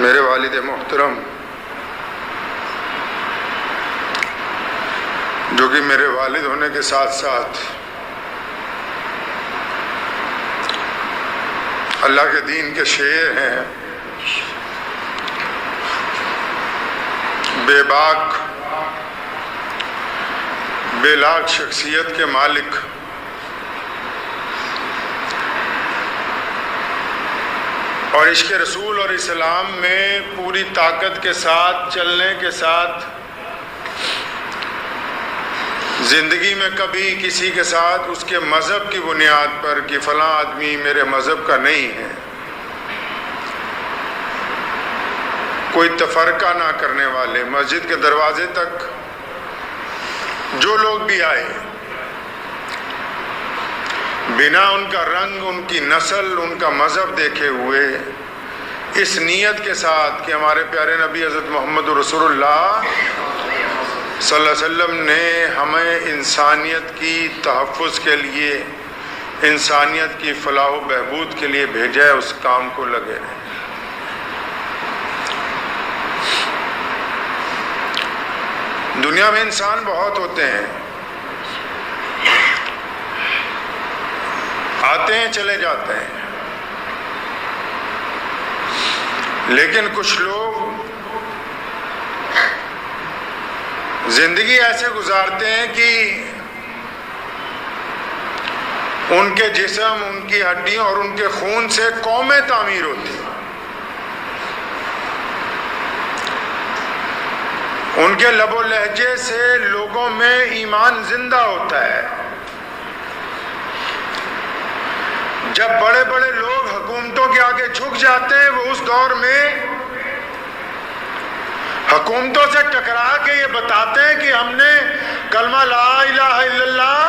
میرے والد محترم جو کہ میرے والد ہونے کے ساتھ ساتھ اللہ کے دین کے شعیر ہیں، بے باک بے لاک شخصیت کے مالک، اور عشق رسول اور اسلام میں پوری طاقت کے ساتھ چلنے کے ساتھ زندگی میں کبھی کسی کے ساتھ اس کے مذہب کی بنیاد پر کہ فلاں آدمی میرے مذہب کا نہیں ہے کوئی تفرقہ نہ کرنے والے، مسجد کے دروازے تک جو لوگ بھی آئے بنا ان کا رنگ، ان کی نسل، ان کا مذہب دیکھے ہوئے اس نیت کے ساتھ کہ ہمارے پیارے نبی حضرت محمد رسول اللہ صلی اللہ علیہ وسلم نے ہمیں انسانیت کی تحفظ کے لیے، انسانیت کی فلاح و بہبود کے لیے بھیجا ہے، اس کام کو لگے رہے۔ دنیا میں انسان بہت ہوتے ہیں، آتے ہیں چلے جاتے ہیں، لیکن کچھ لوگ زندگی ایسے گزارتے ہیں کہ ان کے جسم، ان کی ہڈیوں اور ان کے خون سے قومیں تعمیر ہوتی ہیں، ان کے لب و لہجے سے لوگوں میں ایمان زندہ ہوتا ہے۔ جب بڑے بڑے لوگ حکومتوں کے آگے جھک جاتے ہیں، وہ اس دور میں حکومتوں سے ٹکرا کے یہ بتاتے ہیں کہ ہم نے کلمہ لا الہ الا اللہ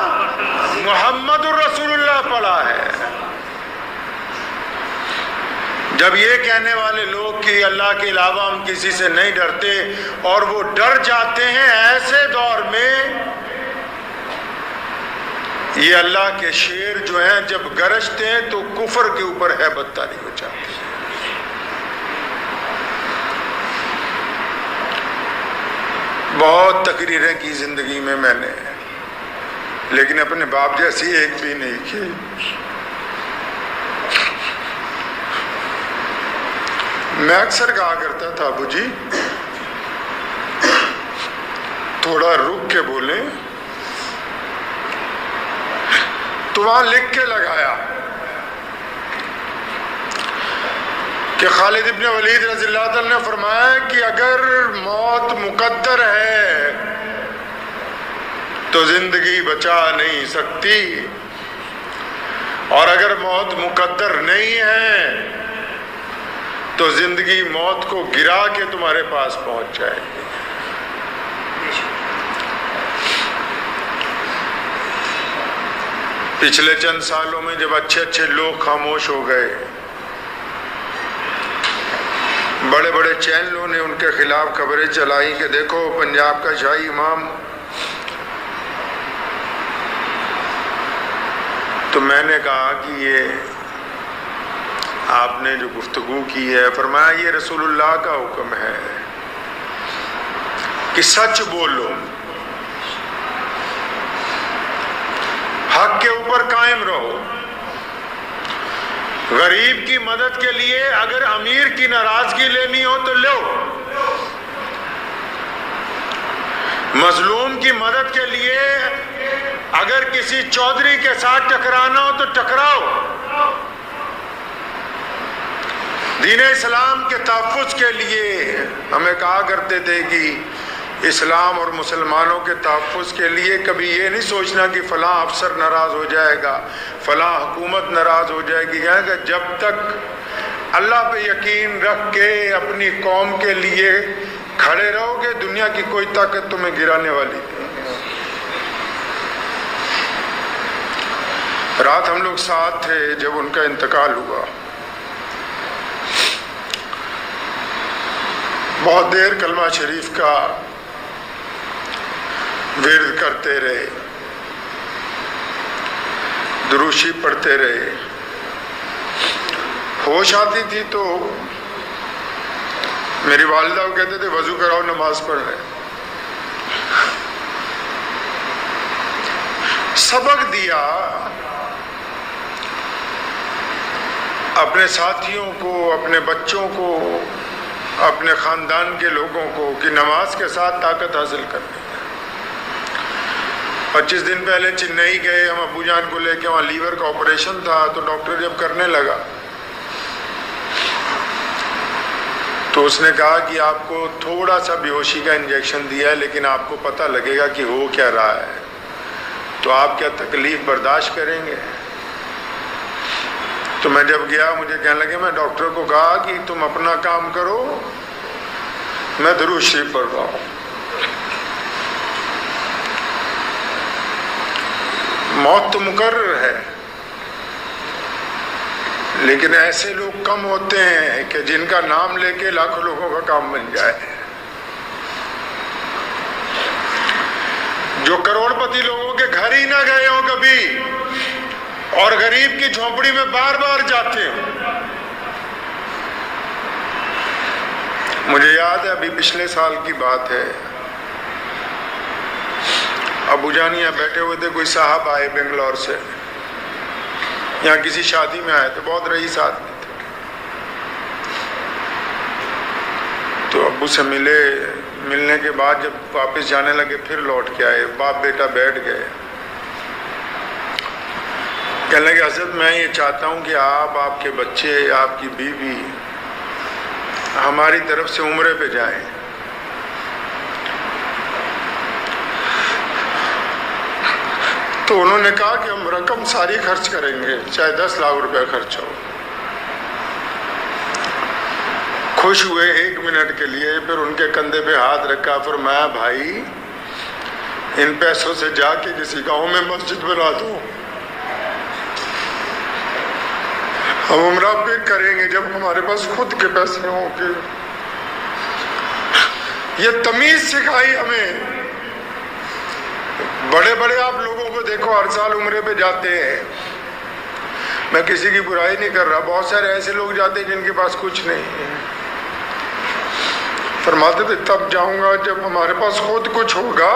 محمد الرسول اللہ پڑھا ہے۔ جب یہ کہنے والے لوگ کہ اللہ کے علاوہ ہم کسی سے نہیں ڈرتے اور وہ ڈر جاتے ہیں، ایسے دور میں یہ اللہ کے شیر جو ہیں جب گرجتے ہیں تو کفر کے اوپر ہیبت طاری ہو جاتی ہے۔ بہت تقریریں کی زندگی میں نے، لیکن اپنے باپ جیسی ایک بھی نہیں کی۔ میں اکثر کہا کرتا تھا، ابو جی تھوڑا رک کے بولیں، تو وہاں لکھ کے لگایا کہ خالد ابن ولید رضی اللہ تعالی نے فرمایا کہ اگر موت مقدر ہے تو زندگی بچا نہیں سکتی، اور اگر موت مقدر نہیں ہے تو زندگی موت کو گرا کے تمہارے پاس پہنچ جائے گی۔ پچھلے چند سالوں میں جب اچھے اچھے لوگ خاموش ہو گئے، بڑے بڑے چینلوں نے ان کے خلاف خبریں چلائی کہ دیکھو پنجاب کا شاہی امام، تو میں نے کہا کہ یہ آپ نے جو گفتگو کی ہے، فرمایا یہ رسول اللہ کا حکم ہے کہ سچ بولو، حق کے اوپر قائم رہو، غریب کی مدد کے لیے اگر امیر کی ناراضگی لینی ہو تو لو، مظلوم کی مدد کے لیے اگر کسی چودھری کے ساتھ ٹکرانا ہو تو ٹکراؤ۔ دین اسلام کے تحفظ کے لیے ہمیں کہا کرتے تھے کہ اسلام اور مسلمانوں کے تحفظ کے لیے کبھی یہ نہیں سوچنا کہ فلاں افسر ناراض ہو جائے گا، فلاں حکومت ناراض ہو جائے گی، کہا کہ جب تک اللہ پہ یقین رکھ کے اپنی قوم کے لیے کھڑے رہو گے، دنیا کی کوئی طاقت تمہیں گرانے والی نہیں۔ رات ہم لوگ ساتھ تھے جب ان کا انتقال ہوا، بہت دیر کلمہ شریف کا ورد کرتے رہے، دروشی پڑھتے رہے، ہوش آتی تھی تو میری والدہ وہ کہتے تھے وضو کراؤ نماز پڑھ لیں. سبق دیا اپنے ساتھیوں کو، اپنے بچوں کو، اپنے خاندان کے لوگوں کو کہ نماز کے ساتھ طاقت حاصل کرنی ہے. 25 دن پہلے چنئی گئے ہم ابو جان کو لے کے، وہاں لیور کا آپریشن تھا. تو ڈاکٹر جب کرنے لگا تو اس نے کہا کہ آپ کو تھوڑا سا بے ہوشی کا انجیکشن دیا ہے، لیکن آپ کو پتہ لگے گا کہ ہو کیا رہا ہے، تو آپ کیا تکلیف برداشت کریں گے؟ تو میں جب گیا مجھے کہنے لگے، میں ڈاکٹر کو کہا کہ تم اپنا کام کرو، میں درود شریف پڑھ رہا ہوں. موت تو مقرر ہے، لیکن ایسے لوگ کم ہوتے ہیں کہ جن کا نام لے کے لاکھوں لوگوں کا کام بن جائے. جو کروڑ پتی لوگوں کے گھر ہی نہ گئے ہوں کبھی، اور غریب کی جھونپڑی میں بار بار جاتے ہوں. مجھے یاد ہے ابھی پچھلے سال کی بات ہے، ابو جان یہاں بیٹھے ہوئے تھے، کوئی صاحب آئے بنگلور سے، یہاں کسی شادی میں آئے تھے، بہت رئیس آدمی تھے. تو ابو سے ملنے کے بعد جب واپس جانے لگے پھر لوٹ کے آئے، باپ بیٹا بیٹھ گئے. کہنے لگے حضرت میں یہ چاہتا ہوں کہ آپ کے بچے، آپ کی بیوی ہماری طرف سے عمرے پہ جائیں. تو انہوں نے کہا کہ ہم رقم ساری خرچ کریں گے، چاہے 10 لاکھ روپے خرچ ہو. خوش ہوئے 1 منٹ کے لیے، پھر ان کے کندھے پہ ہاتھ رکھا، فرمایا بھائی ان پیسوں سے جا کے کسی گاؤں میں مسجد بنا دو، ہم عمرہ پھر کریں گے جب ہمارے پاس خود کے پیسے ہوں گے. یہ تمیز سکھائی ہمیں. بڑے بڑے آپ لوگوں کو دیکھو ہر سال عمرے پہ جاتے ہیں، میں کسی کی برائی نہیں کر رہا، بہت سارے ایسے لوگ جاتے ہیں جن کے پاس کچھ نہیں ہے. فرماتے تھے تب جاؤں گا جب ہمارے پاس خود کچھ ہوگا،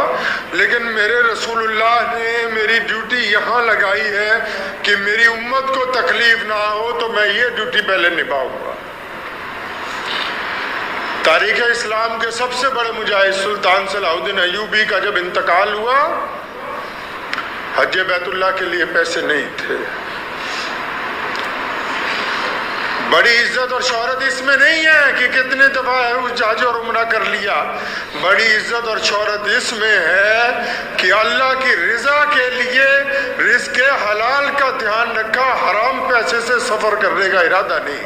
لیکن میرے رسول اللہ نے میری ڈیوٹی یہاں لگائی ہے کہ میری امت کو تکلیف نہ ہو، تو میں یہ ڈیوٹی پہلے نبھاؤں گا. تاریخ اسلام کے سب سے بڑے مجاہد سلطان صلاح الدین ایوبی کا جب انتقال ہوا، حج بیت اللہ کے لیے پیسے نہیں تھے. بڑی عزت اور شہرت اس میں نہیں ہے کہ کتنے دفعہ ہے اس حج اور عمرہ کر لیا. بڑی عزت اور شہرت اس میں ہے کہ اللہ کی رضا کے لیے رزق حلال کا دھیان رکھا، حرام پیسے سے سفر کرنے کا ارادہ نہیں.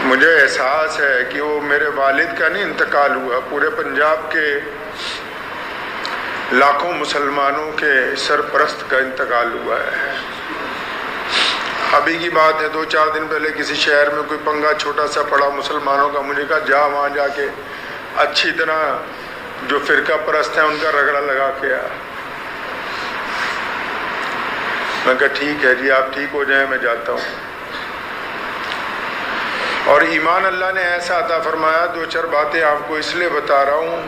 مجھے احساس ہے کہ وہ میرے والد کا نہیں انتقال ہوا، پورے پنجاب کے لاکھوں مسلمانوں کے سرپرست کا انتقال ہوا ہے. ابھی کی بات ہے، 2-4 دن پہلے کسی شہر میں کوئی پنگا چھوٹا سا پڑا مسلمانوں کا. مجھے کہا جا وہاں جا کے اچھی طرح جو فرقہ پرست ہیں ان کا رگڑا لگا کے آ. میں کہا ٹھیک ہے جی، آپ ٹھیک ہو جائیں میں جاتا ہوں. اور ایمان اللہ نے ایسا عطا فرمایا، 2-4 باتیں آپ کو اس لیے بتا رہا ہوں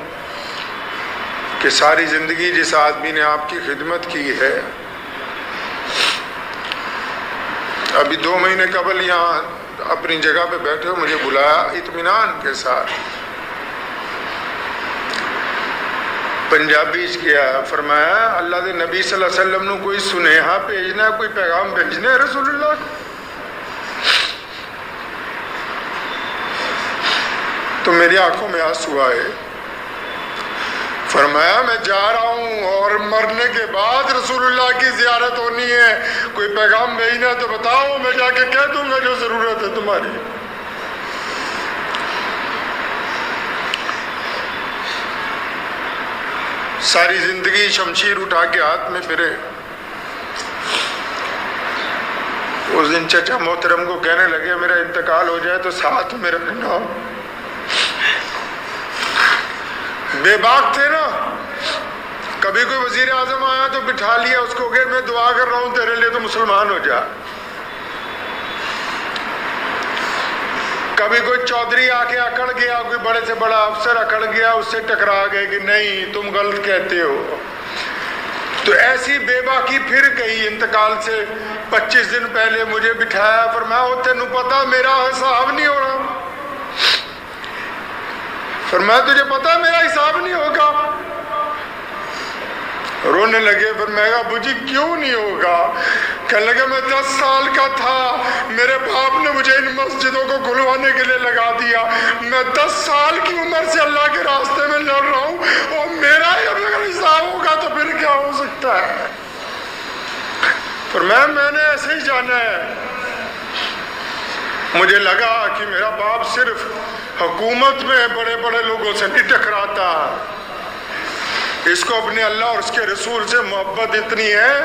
کہ ساری زندگی جس آدمی نے آپ کی خدمت کی ہے، ابھی 2 مہینے قبل یہاں اپنی جگہ پہ بیٹھے ہو، مجھے بلایا اطمینان کے ساتھ، پنجابی کیا، فرمایا اللہ دے نبی صلی اللہ علیہ وسلم نے کوئی سنیہا بھیجنا ہے، کوئی پیغام بھیجنا ہے رسول اللہ کو. تو میری آنکھوں میں آنسو آئے. فرمایا میں جا رہا ہوں اور مرنے کے بعد رسول اللہ کی زیارت ہونی ہے، کوئی پیغام بھیجنا ہے تو بتاؤ، میں جا کے کہہ دوں گا جو ضرورت ہے تمہاری. ساری زندگی شمشیر اٹھا کے ہاتھ میں پھرے. اس دن چچا محترم کو کہنے لگے میرا انتقال ہو جائے تو ساتھ میں رکھنا. بے باک تھے نا، کبھی کوئی وزیر اعظم آیا تو بٹھا لیا اس کو کہ میں دعا کر رہا ہوں تیرے لیے تو مسلمان ہو جا. کبھی کوئی چودھری آ کے اکڑ گیا، کوئی بڑے سے بڑا افسر اکڑ گیا، اس سے ٹکرا گئے کہ نہیں تم غلط کہتے ہو. تو ایسی بے باکی پھر گئی. انتقال سے 25 دن پہلے مجھے بٹھایا، فرمایا تینوں پتا میرا حساب نہیں ہو رہا. فرمایا تجھے پتا میرا حساب نہیں ہوگا؟ رونے لگے. فرمایا ابو جی کیوں نہیں ہوگا؟ کہنے لگا میں 10 سال کا تھا، میرے باپ نے مجھے ان مسجدوں کو کھلوانے کے لیے لگا دیا. میں 10 سال کی عمر سے اللہ کے راستے میں لڑ رہا ہوں، اور میرا ہی اگر حساب ہوگا تو پھر کیا ہو سکتا ہے؟ فرمایا میں نے ایسے ہی جانا ہے. مجھے لگا کہ میرا باپ صرف حکومت میں بڑے بڑے لوگوں سے نہیں ٹکراتا، اس کو اپنے اللہ اور اس کے رسول سے محبت اتنی ہے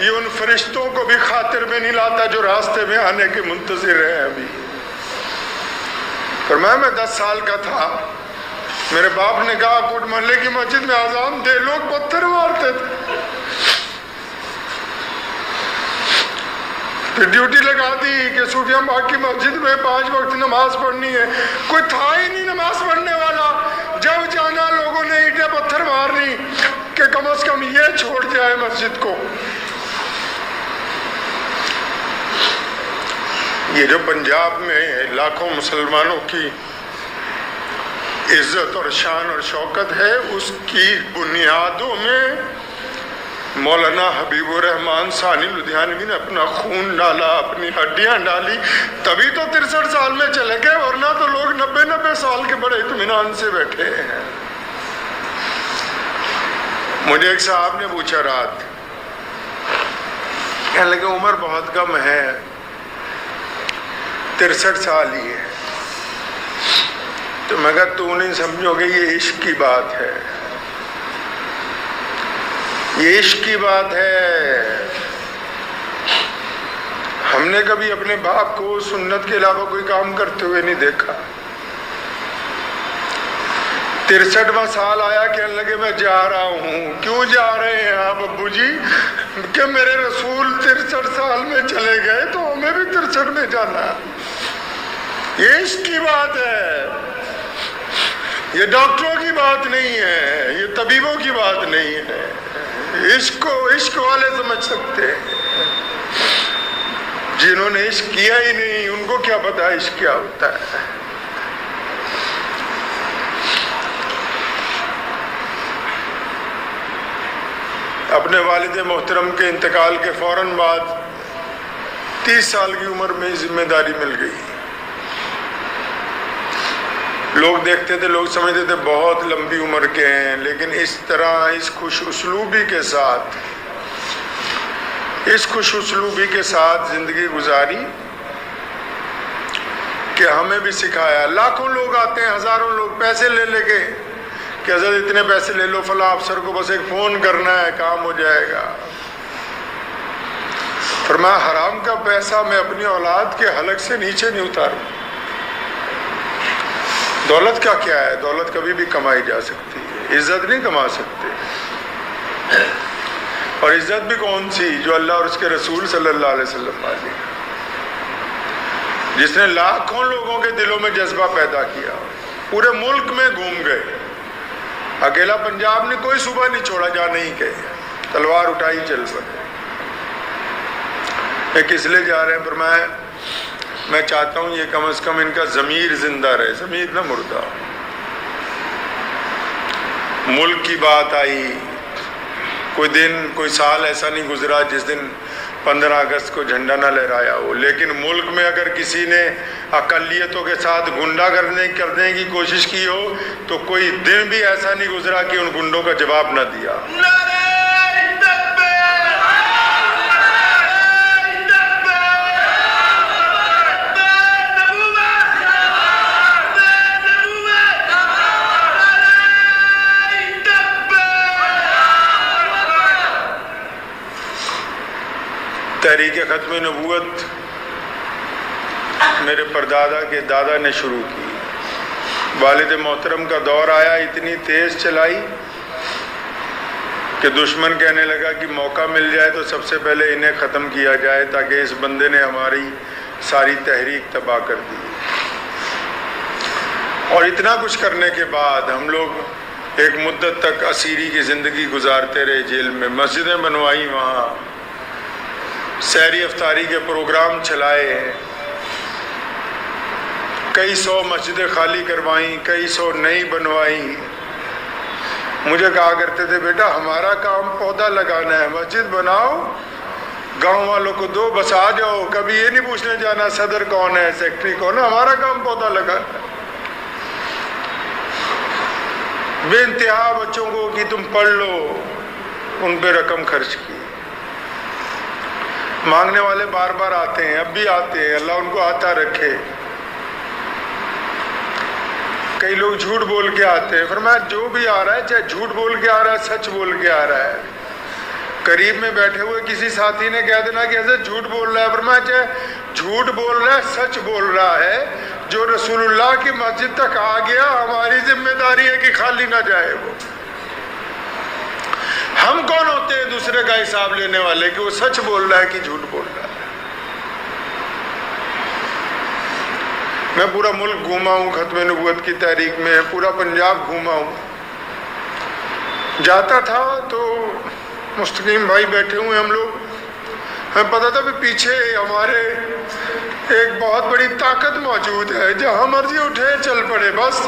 یہ ان فرشتوں کو بھی خاطر میں نہیں لاتا جو راستے میں آنے کے منتظر ہیں ابھی. فرمایا میں 10 سال کا تھا، میرے باپ نے کہا کوٹ محلے کی مسجد میں اذان دے، لوگ پتھر مارتے تھے. پھر ڈیوٹی لگا دی کہ صوفیہ باغ کی مسجد میں 5 وقت نماز پڑھنی ہے. کوئی تھا ہی نہیں نماز پڑھنے والا. جب جانا لوگوں نے اینٹیں پتھر مارنی کہ کم از کم یہ چھوڑ جائے مسجد کو. یہ جو پنجاب میں لاکھوں مسلمانوں کی عزت اور شان اور شوکت ہے، اس کی بنیادوں میں مولانا حبیب الرحمان ثانی لدھیانوی نے اپنا خون ڈالا، اپنی ہڈیاں ڈالی، تبھی تو 63 سال میں چلے گئے، ورنہ تو لوگ 90 سال کے بڑے اطمینان سے بیٹھے ہیں. مجھے ایک صاحب نے پوچھا رات، کہنے لگے عمر بہت کم ہے، 63 سال ہی ہے. تو میں کہا تو نہیں سمجھو گے یہ عشق کی بات ہے، یہ عشق کی بات ہے. ہم نے کبھی اپنے باپ کو سنت کے علاوہ کوئی کام کرتے ہوئے نہیں دیکھا. 63واں سال آیا، کہنے لگے میں جا رہا ہوں. کیوں جا رہے ہیں آپ ابو جی؟ کہ میرے رسول 63 سال میں چلے گئے تو ہمیں بھی 63 میں جانا. یہ عشق کی بات ہے، یہ ڈاکٹروں کی بات نہیں ہے، یہ طبیبوں کی بات نہیں ہے. عشق کو عشق والے سمجھ سکتے ہیں، جنہوں نے عشق کیا ہی نہیں ان کو کیا پتا عشق کیا ہوتا ہے. اپنے والد محترم کے انتقال کے فوراً بعد 30 سال کی عمر میں ذمہ داری مل گئی. لوگ دیکھتے تھے، لوگ سمجھتے تھے بہت لمبی عمر کے ہیں، لیکن اس طرح اس خوش اسلوبی کے ساتھ زندگی گزاری کہ ہمیں بھی سکھایا. لاکھوں لوگ آتے ہیں، ہزاروں لوگ پیسے لے لے کے کہ حضرت اتنے پیسے لے لو، فلاں افسر کو بس ایک فون کرنا ہے کام ہو جائے گا. فرمایا حرام کا پیسہ میں اپنی اولاد کے حلق سے نیچے نہیں اتاروں. دولت کا کیا ہے؟ دولت کبھی بھی کمائی جا سکتی ہے، عزت نہیں کما سکتے. اور عزت بھی کون سی؟ جو اللہ اور اس کے رسول صلی اللہ علیہ وسلم والی، جس نے لاکھوں لوگوں کے دلوں میں جذبہ پیدا کیا، پورے ملک میں گھوم گئے. اکیلا پنجاب نے کوئی صوبہ نہیں چھوڑا جہاں نہیں گئے، تلوار اٹھائی چل پڑے. یہ کس لیے جا رہے ہیں؟ فرمایا میں چاہتا ہوں یہ کم از کم ان کا ضمیر زندہ رہے، ضمیر نہ مردہ. ملک کی بات آئی، کوئی دن کوئی سال ایسا نہیں گزرا جس دن 15 اگست کو جھنڈا نہ لہرایا ہو. لیکن ملک میں اگر کسی نے اقلیتوں کے ساتھ گنڈا کرنے کی کوشش کی ہو تو کوئی دن بھی ایسا نہیں گزرا کہ ان گنڈوں کا جواب نہ دیا. تحریک ختم نبوت میرے پردادا کے دادا نے شروع کی. والد محترم کا دور آیا، اتنی تیز چلائی کہ دشمن کہنے لگا کہ موقع مل جائے تو سب سے پہلے انہیں ختم کیا جائے، تاکہ اس بندے نے ہماری ساری تحریک تباہ کر دی. اور اتنا کچھ کرنے کے بعد ہم لوگ ایک مدت تک اسیری کی زندگی گزارتے رہے جیل میں. مسجدیں بنوائی وہاں, سحری افطاری کے پروگرام چلائے, کئی سو مسجدیں خالی کروائیں, کئی سو نئی بنوائیں. مجھے کہا کرتے تھے بیٹا ہمارا کام پودا لگانا ہے, مسجد بناؤ, گاؤں والوں کو دو, بس آ جاؤ, کبھی یہ نہیں پوچھنے جانا صدر کون ہے سیکرٹری کون ہے, ہمارا کام پودا لگانا ہے. بے انتہا بچوں کو کہ تم پڑھ لو, ان پہ رقم خرچ کی. مانگنے والے بار بار آتے ہیں, اب بھی آتے ہیں, اللہ ان کو آتا رکھے. کئی لوگ جھوٹ بول کے آتے ہیں, فرمایا جو بھی آ رہا ہے چاہے جھوٹ بول کے آ رہا ہے سچ بول کے آ رہا ہے. قریب میں بیٹھے ہوئے کسی ساتھی نے کہہ دینا کہ ایسے جھوٹ بول رہا ہے, فرمایا چاہے جھوٹ بول رہا ہے سچ بول رہا ہے, جو رسول اللہ کی مسجد تک آ گیا ہماری ذمہ داری ہے کہ خالی نہ جائے. وہ ہم کون ہوتے ہیں دوسرے کا حساب لینے والے کہ وہ سچ بول رہا ہے کہ جھوٹ بول رہا ہے. میں پورا ملک گھوما ہوں ختم نبوت کی تحریک میں, پورا پنجاب گھوما ہوں. جاتا تھا تو مستقیم بھائی بیٹھے ہوئے ہم لوگ, ہمیں پتا تھا کہ پیچھے ہمارے ایک بہت بڑی طاقت موجود ہے, جہاں مرضی اٹھے چل پڑے, بس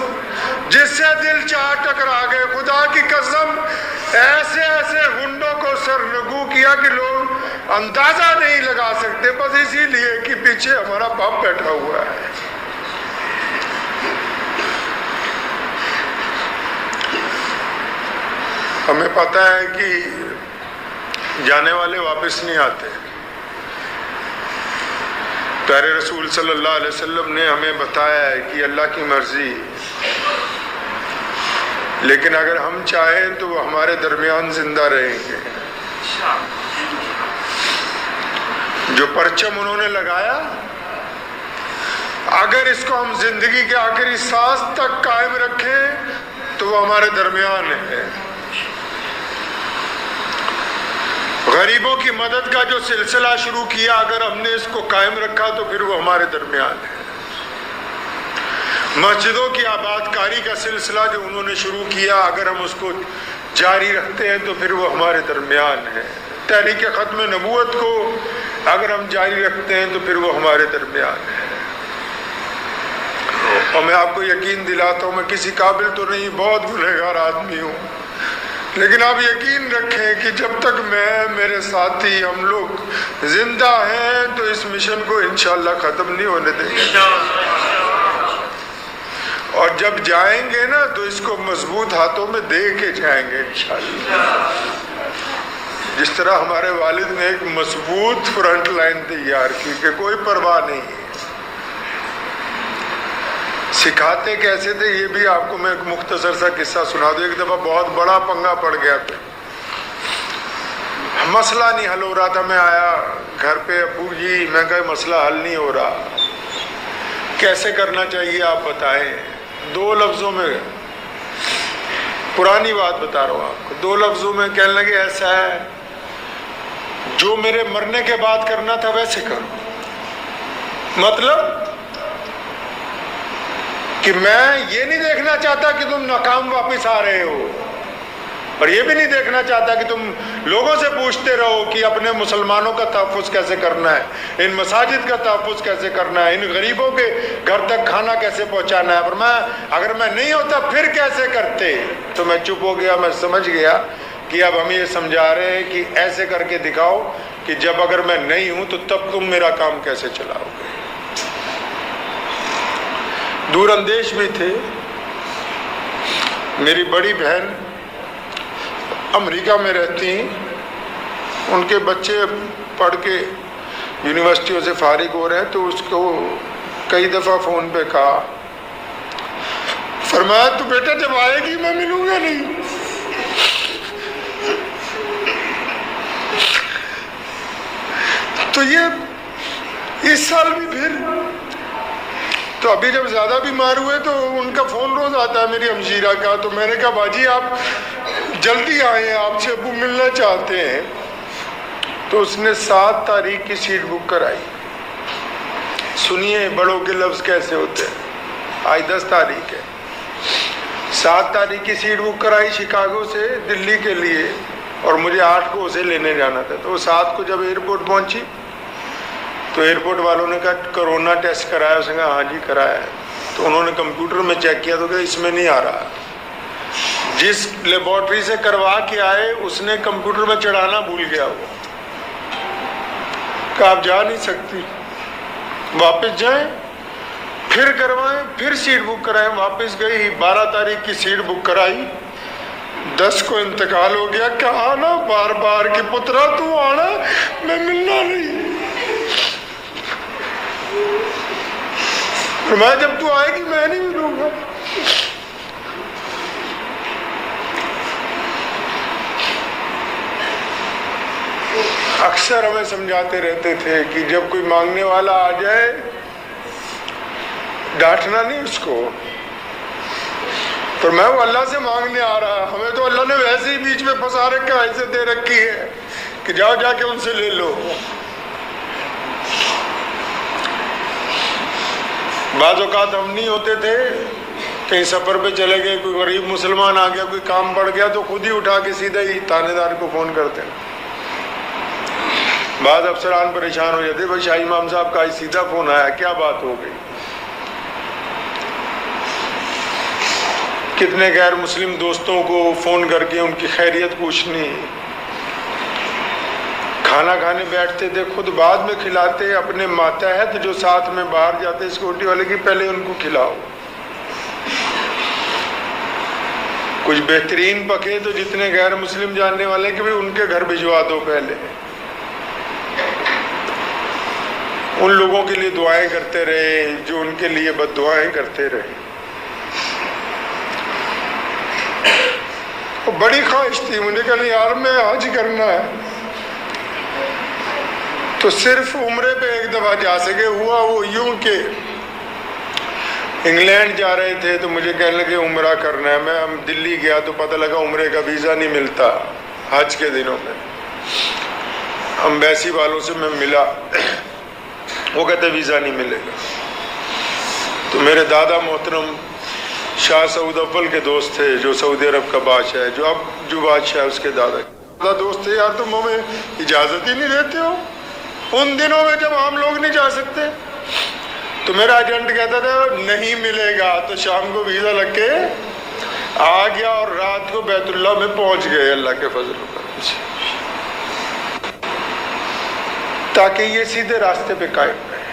جس سے دل چاہ ٹکرا گئے. خدا کی قسم ایسے ایسے ہنڈوں کو سرنگو کیا کہ لوگ اندازہ نہیں لگا سکتے, بس اسی لیے کہ پیچھے ہمارا باپ بیٹھا ہوا ہے. ہمیں پتہ ہے کہ جانے والے واپس نہیں آتے. پیارے رسول صلی اللہ علیہ وسلم نے ہمیں بتایا ہے کہ اللہ کی مرضی, لیکن اگر ہم چاہیں تو وہ ہمارے درمیان زندہ رہیں گے. جو پرچم انہوں نے لگایا, اگر اس کو ہم زندگی کے آخری سانس تک قائم رکھیں تو وہ ہمارے درمیان ہے. غریبوں کی مدد کا جو سلسلہ شروع کیا, اگر ہم نے اس کو قائم رکھا تو پھر وہ ہمارے درمیان ہے. مسجدوں کی آباد کاری کا سلسلہ جو انہوں نے شروع کیا, اگر ہم اس کو جاری رکھتے ہیں تو پھر وہ ہمارے درمیان ہے. تحریک ختم نبوت کو اگر ہم جاری رکھتے ہیں تو پھر وہ ہمارے درمیان ہے. اور میں آپ کو یقین دلاتا ہوں, میں کسی قابل تو نہیں, بہت گنہگار آدمی ہوں, لیکن آپ یقین رکھیں کہ جب تک میں, میرے ساتھی, ہم لوگ زندہ ہیں تو اس مشن کو انشاءاللہ ختم نہیں ہونے دیں گے. اور جب جائیں گے نا تو اس کو مضبوط ہاتھوں میں دے کے جائیں گے انشاءاللہ. جس طرح ہمارے والد نے ایک مضبوط فرنٹ لائن تیار کی کہ کوئی پرواہ نہیں ہے. سکھاتے کیسے تھے یہ بھی آپ کو میں ایک مختصر سا قصہ سنا دوں. ایک دفعہ بہت بڑا پنگا پڑ گیا تھا, مسئلہ نہیں حل ہو رہا تھا. میں آیا گھر پہ, ابو جی میں کہا مسئلہ حل نہیں ہو رہا, کیسے کرنا چاہیے آپ بتائیں. 2 لفظوں میں, پرانی بات بتا رہا ہوں آپ کو, 2 لفظوں میں کہنے لگے ایسا ہے جو میرے مرنے کے بعد کرنا تھا ویسے کرو. مطلب کہ میں یہ نہیں دیکھنا چاہتا کہ تم ناکام واپس آ رہے ہو, اور یہ بھی نہیں دیکھنا چاہتا کہ تم لوگوں سے پوچھتے رہو کہ اپنے مسلمانوں کا تحفظ کیسے کرنا ہے, ان مساجد کا تحفظ کیسے کرنا ہے, ان غریبوں کے گھر تک کھانا کیسے پہنچانا ہے. پر اگر میں نہیں ہوتا پھر کیسے کرتے. تو میں چپ ہو گیا. میں سمجھ گیا کہ اب ہم یہ سمجھا رہے ہیں کہ ایسے کر کے دکھاؤ کہ جب اگر میں نہیں ہوں تو تب تم میرا کام کیسے چلاؤ گے. دور اندیش بھی تھے. میری بڑی بہن امریکہ میں رہتی ہیں, ان کے بچے پڑھ کے یونیورسٹیوں سے فارغ ہو رہے ہیں, تو اس کو کئی دفعہ فون پہ کہا, فرمایا تو بیٹا جب آئے گی میں ملوں گا نہیں. تو یہ اس سال بھی پھر, تو ابھی جب زیادہ بیمار ہوئے تو ان کا فون روز آتا ہے میری ہمشیرہ کا. تو میں نے کہا باجی آپ جلدی آئیں, آپ سے ابو ملنا چاہتے ہیں. تو اس نے 7 تاریخ کی سیٹ بک کرائی. سنیے بڑوں کے لفظ کیسے ہوتے ہیں. آج 10 تاریخ ہے، 7 تاریخ کی سیٹ بک کرائی شکاگو سے دلی کے لیے، اور مجھے 8 کو اسے لینے جانا تھا۔ تو 7 کو جب ایئرپورٹ پہنچی تو ایئرپورٹ والوں نے کہا کرونا ٹیسٹ کرایا؟ اس نے کہا ہاں جی کرایا ہے۔ تو انہوں نے کمپیوٹر میں چیک کیا تو کہ اس میں نہیں آ رہا۔ جس لیبارٹری سے کروا کے آئے اس نے کمپیوٹر میں چڑھانا بھول گیا، وہ کہ آپ جا نہیں سکتی، واپس جائیں پھر کروائیں، پھر سیٹ بک کرائیں۔ واپس گئی، 12 تاریخ کی سیٹ بک کرائی، 10 کو انتقال ہو گیا۔ کہ آنا بار بار کہ پترا تو آنا، میں ملنا نہیں۔ میں جب تو آئے گی میں نہیں ملوں گا۔ اکثر ہمیں سمجھاتے رہتے تھے کہ جب کوئی مانگنے والا آ جائے ڈانٹنا نہیں اس کو، پر میں وہ اللہ سے مانگنے آ رہا، ہمیں تو اللہ نے ویسے ہی بیچ میں پھنسا رکھا، ایسے دے رکھی ہے کہ جاؤ جا کے ان سے لے لو۔ بعض اوقات ہم نہیں ہوتے تھے، کہیں سفر پہ چلے گئے، کوئی غریب مسلمان آ گیا، کوئی کام پڑ گیا تو خود ہی اٹھا کے سیدھا ہی تانے دار کو فون کرتے ہیں۔ بعض افسران پریشان ہو جاتے، بھائی شاہ امام صاحب کا سیدھا فون آیا، کیا بات ہو گئی؟ کتنے غیر مسلم دوستوں کو فون کر کے ان کی خیریت پوچھنی۔ کھانا کھانے بیٹھتے تھے، خود بعد میں کھلاتے، اپنے ماتحت جو ساتھ میں باہر جاتے سیکورٹی والے کی پہلے ان کو کھلاؤ۔ کچھ بہترین پکے تو جتنے غیر مسلم جاننے والے کہ بھی ان کے گھر بھجوا دو پہلے۔ ان لوگوں کے لیے دعائیں کرتے رہے جو ان کے لیے بد دعائیں کرتے رہے۔ بڑی خواہش تھی مجھے کہ یار میں حج کرنا ہے، تو صرف عمرے پہ ایک دفعہ جا سکے۔ ہوا وہ یوں کہ انگلینڈ جا رہے تھے تو مجھے کہنے لگے عمرہ کرنا ہے۔ میں دلی گیا تو پتہ لگا عمرے کا ویزا نہیں ملتا حج کے دنوں میں۔ امبیسی والوں سے میں ملا، وہ کہتے ویزا نہیں ملے گا۔ تو میرے دادا محترم شاہ سعود اول کے دوست تھے جو سعودی عرب کا بادشاہ ہے، جو بادشاہ ہے اس کے دادا دوست تھے۔ یار تم ہمیں اجازت ہی نہیں دیتے ہو ان دنوں میں جب عام لوگ نہیں جا سکتے۔ تو میرا ایجنٹ کہتا تھا نہیں ملے گا، تو شام کو ویزا لگ کے آ گیا اور رات کو بیت اللہ میں پہنچ گئے اللہ کے فضل و کرم سے، تاکہ یہ سیدھے راستے پہ قائم رہے۔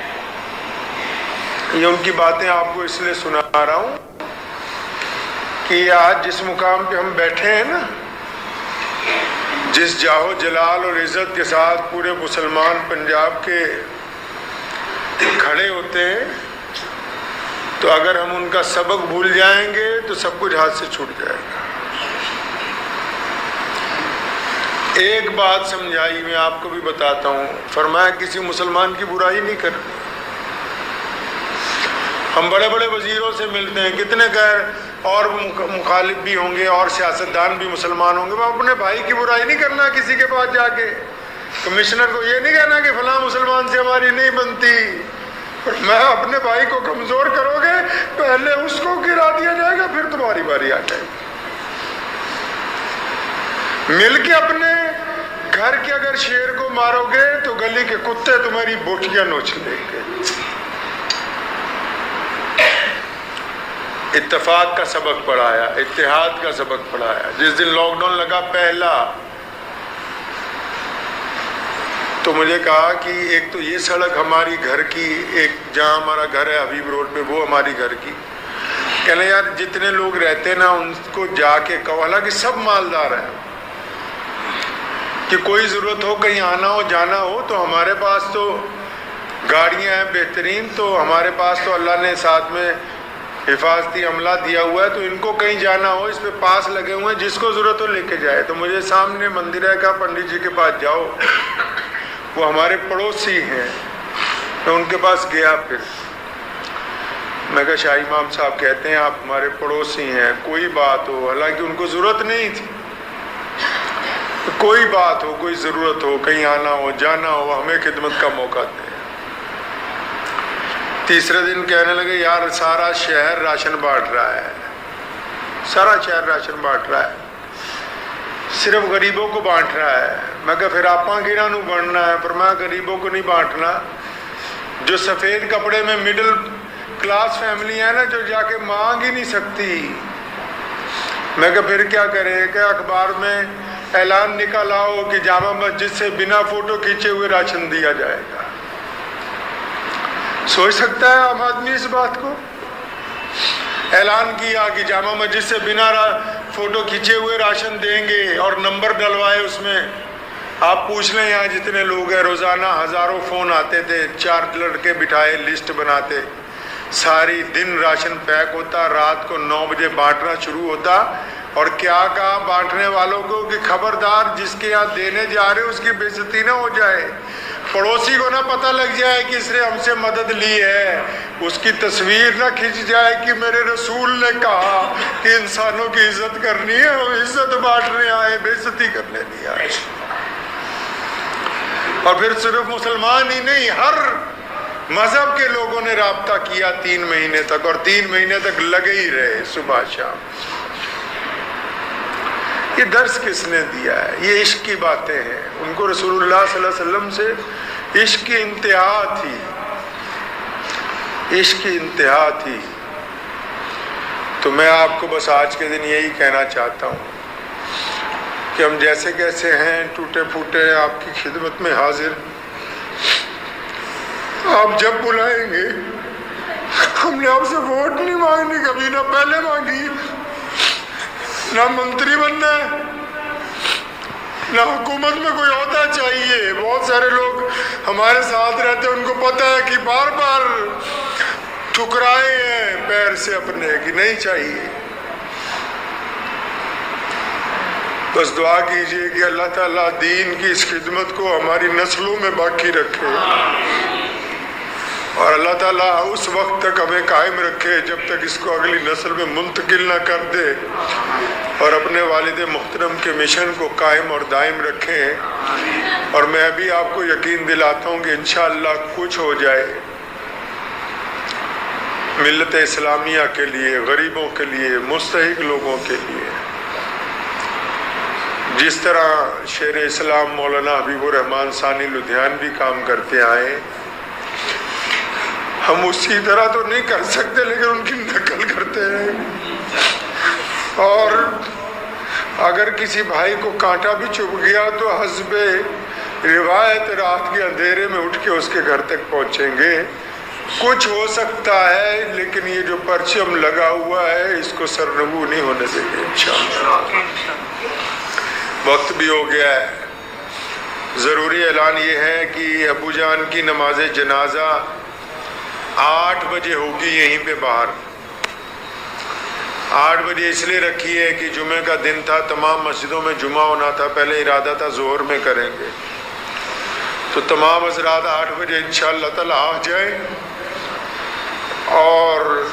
یہ ان کی باتیں آپ کو اس لیے سنا رہا ہوں کہ آج جس مقام پہ ہم بیٹھے ہیں نا، جس جاہو جلال اور عزت کے ساتھ پورے مسلمان پنجاب کے کھڑے ہوتے ہیں، تو اگر ہم ان کا سبق بھول جائیں گے تو سب کچھ ہاتھ سے چھوٹ جائے گا۔ ایک بات سمجھائی میں آپ کو بھی بتاتا ہوں، فرمایا کسی مسلمان کی برائی نہیں کرنی۔ ہم بڑے بڑے وزیروں سے ملتے ہیں، کتنے غیر اور مخالف بھی ہوں گے اور سیاستدان بھی مسلمان ہوں گے، وہ اپنے بھائی کی برائی نہیں کرنا کسی کے پاس جا کے، کمشنر کو یہ نہیں کہنا کہ فلاں مسلمان سے ہماری نہیں بنتی۔ میں اپنے بھائی کو کمزور کرو گے، پہلے اس کو گرا دیا جائے گا، پھر تمہاری باری آ جائے گی۔ مل کے اپنے گھر کے اگر شیر کو مارو گے تو گلی کے کتے تمہاری بوٹیاں نوچ لیں گے۔ اتفاق کا سبق پڑھایا، اتحاد کا سبق پڑھایا۔ جس دن لاک ڈاؤن لگا پہلا، تو مجھے کہا کہ ایک تو یہ سڑک ہماری گھر کی، ایک جہاں ہمارا گھر ہے حبیب روڈ پہ، وہ ہماری گھر کی، کہنا یار جتنے لوگ رہتے ہیں نا ان کو جا کے کہو، حالانکہ سب مالدار ہیں، کہ کوئی ضرورت ہو کہیں آنا ہو جانا ہو تو ہمارے پاس تو گاڑیاں ہیں بہترین، تو ہمارے پاس تو اللہ نے ساتھ میں حفاظتی عملہ دیا ہوا ہے، تو ان کو کہیں جانا ہو اس پہ پاس لگے ہوئے ہیں، جس کو ضرورت ہو لے کے جائے۔ تو مجھے سامنے مندر ہے، کہا پنڈت جی کے پاس جاؤ، وہ ہمارے پڑوسی ہیں۔ میں ان کے پاس گیا، پھر میں کہا شاہ امام صاحب کہتے ہیں آپ ہمارے پڑوسی ہیں، کوئی بات ہو، حالانکہ ان کو ضرورت نہیں تھی، کوئی بات ہو، کوئی ضرورت ہو، کہیں آنا ہو جانا ہو، ہمیں خدمت کا موقع دیں۔ تیسرے دن کہنے لگے یار سارا شہر راشن بانٹ رہا ہے، سارا شہر راشن بانٹ رہا ہے، صرف غریبوں کو بانٹ رہا ہے۔ میں کہا پھر آپ گنا نو بننا ہے، پر میں غریبوں کو نہیں بانٹنا، جو سفید کپڑے میں مڈل کلاس فیملی ہے نا، جو جا کے مانگ ہی نہیں سکتی۔ میں کہا پھر کیا کرے؟ کہ اخبار میں اعلان نکالا ہو کہ جامع مسجد سے بنا فوٹو کھینچے ہوئے راشن دیا جائے گا۔ سوچ سکتا ہے عام آدمی اس بات کو؟ اعلان کیا کہ جامع مسجد سے بنا فوٹو کھینچے ہوئے راشن دیں گے، اور نمبر ڈلوائے اس میں۔ آپ پوچھ لیں یہاں جتنے لوگ ہیں، روزانہ ہزاروں فون آتے تھے، 4 لڑکے بٹھائے لسٹ بناتے، ساری دن راشن پیک ہوتا، رات کو 9 بجے بانٹنا شروع ہوتا۔ اور کیا کہا بانٹنے والوں کو کہ خبردار جس کے یہاں دینے جا رہے اس کی بے عزتی نہ ہو جائے، پڑوسی کو نہ پتہ لگ جائے کہ اس نے ہم سے مدد لی ہے، اس کی تصویر نہ کھنچ جائے کہ میرے رسول نے کہا کہ انسانوں کی عزت کرنی ہے، ہم عزت بانٹنے آئے، بے عزتی کرنے نہیں آئے۔ اور پھر صرف مسلمان ہی نہیں، ہر مذہب کے لوگوں نے رابطہ کیا 3 مہینے تک، اور 3 مہینے تک لگے ہی رہے صبح شام۔ یہ درس کس نے دیا ہے؟ یہ عشق کی باتیں ہیں۔ ان کو رسول اللہ صلی اللہ علیہ وسلم سے عشق کی انتہا تھی، عشق کی انتہا تھی۔ تو میں آپ کو بس آج کے دن یہی کہنا چاہتا ہوں کہ ہم جیسے کیسے ہیں، ٹوٹے پھوٹے، آپ کی خدمت میں حاضر۔ آپ جب بلائیں گے، ہم نے آپ سے ووٹ نہیں مانگنی، کبھی نہ پہلے مانگی، نہ منتری بننا ہے، نہ حکومت میں کوئی عہدہ چاہیے۔ بہت سارے لوگ ہمارے ساتھ رہتے ہیں، ان کو پتہ ہے کہ بار بار ٹھکرائے ہیں پیر سے اپنے کہ نہیں چاہیے۔ بس دعا کیجئے کہ اللہ تعالیٰ دین کی اس خدمت کو ہماری نسلوں میں باقی رکھے، اور اللہ تعالیٰ اس وقت تک ہمیں قائم رکھے جب تک اس کو اگلی نسل میں منتقل نہ کر دے، اور اپنے والد محترم کے مشن کو قائم اور دائم رکھیں۔ اور میں بھی آپ کو یقین دلاتا ہوں کہ انشاءاللہ کچھ ہو جائے ملت اسلامیہ کے لیے، غریبوں کے لیے، مستحق لوگوں کے لیے۔ جس طرح شیر اسلام مولانا حبیب الرحمن ثانی لدھیانوی کام کرتے آئے، ہم اسی طرح تو نہیں کر سکتے لیکن ان کی نقل کرتے ہیں۔ اور اگر کسی بھائی کو کانٹا بھی چبھ گیا تو حسب روایت رات کے اندھیرے میں اٹھ کے اس کے گھر تک پہنچیں گے۔ کچھ ہو سکتا ہے لیکن یہ جو پرچم لگا ہوا ہے اس کو سرنگو نہیں ہونے دیں گے انشاءاللہ۔ وقت بھی ہو گیا ہے۔ ضروری اعلان یہ ہے کہ ابو جان کی نماز جنازہ 8 بجے ہوگی یہیں پہ باہر۔ 8 بجے اس لیے رکھی ہے کہ جمعہ کا دن تھا، تمام مسجدوں میں جمعہ ہونا تھا، پہلے ارادہ تھا ظہر میں کریں گے، تو تمام حضرات 8 بجے انشاءاللہ تعالی آ جائیں، اور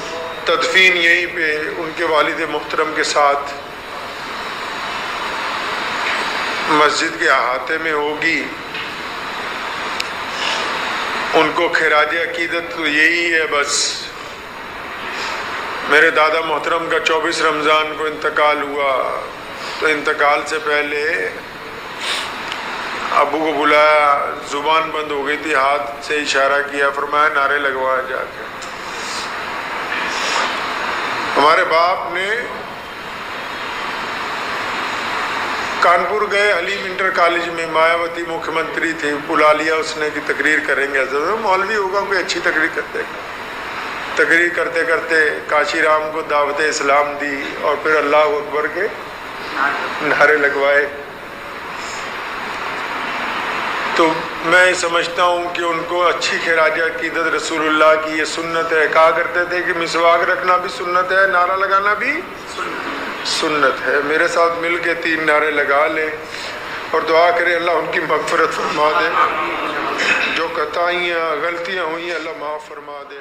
تدفین یہیں پہ ان کے والد محترم کے ساتھ مسجد کے احاطے میں ہوگی۔ ان کو خراج عقیدت تو یہی ہے، بس میرے دادا محترم کا 24 رمضان کو انتقال ہوا، تو انتقال سے پہلے ابو کو بلایا، زبان بند ہو گئی تھی، ہاتھ سے اشارہ کیا، فرمایا نعرے لگوایا جا کے۔ ہمارے باپ نے کانپور گئے، حلیم انٹر کالج میں، مایاوتی مکھیہ منتری تھی، بلا لیا اس نے کہ تقریر کریں گے، مولوی ہوگا کوئی اچھی تقریر کرتے گا۔ تقریر کرتے کرتے کاشی رام کو دعوت اسلام دی، اور پھر اللہ اکبر کے نعرے لگوائے۔ تو میں سمجھتا ہوں کہ ان کو اچھی خراج عقیدت رسول اللہ کی یہ سنت ہے۔ کہا کرتے تھے کہ مسواک رکھنا بھی سنت ہے، نعرہ لگانا بھی سنت ہے۔ میرے ساتھ مل کے 3 نعرے لگا لیں اور دعا کریں اللہ ان کی مغفرت فرما دے، جو خطائیاں غلطیاں ہوئی اللہ معاف فرما دے۔